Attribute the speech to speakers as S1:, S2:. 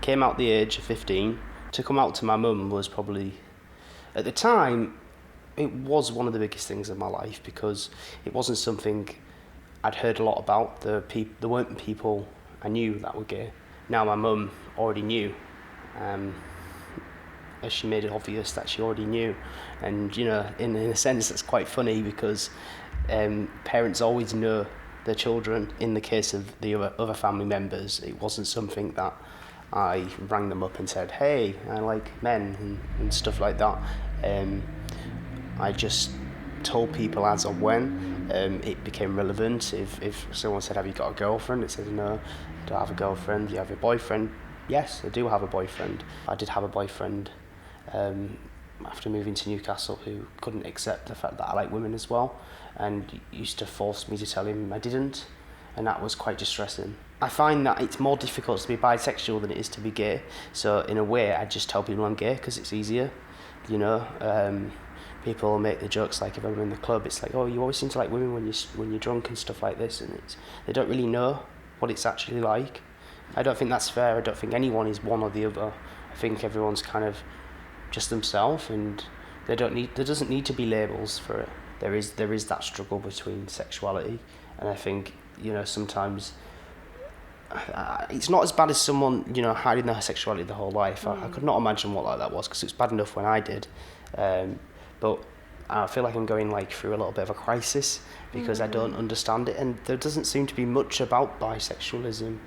S1: came out the age of 15. To come out to my mum was probably, at the time, it was one of the biggest things in my life because it wasn't something I'd heard a lot about. There weren't people I knew that were gay. Now my mum already knew, as she made it obvious that she already knew. And, you know, in a sense, that's quite funny because parents always know their children. In the case of the other family members, it wasn't something that I rang them up and said, hey, I like men and stuff like that. I just told people as of when it became relevant. If someone said, have you got a girlfriend? It said, no, I don't have a girlfriend. Do you have a boyfriend? Yes, I do have a boyfriend. I did have a boyfriend after moving to Newcastle who couldn't accept the fact that I like women as well, and used to force me to tell him I didn't, and that was quite distressing. I find that it's more difficult to be bisexual than it is to be gay, so in a way I just tell people I'm gay because it's easier, you know. People make the jokes like if I'm in the club, it's like, oh, you always seem to like women when you're drunk and stuff like this, and they don't really know what it's actually like. I don't think that's fair. I don't think anyone is one or the other. I think everyone's kind of just themselves, and there doesn't need to be labels for it. There is that struggle between sexuality, and I think, you know, sometimes it's not as bad as someone, you know, hiding their sexuality their whole life. I could not imagine what that was because it was bad enough when I did, but I feel like I'm going through a little bit of a crisis because I don't understand it, and there doesn't seem to be much about bisexualism.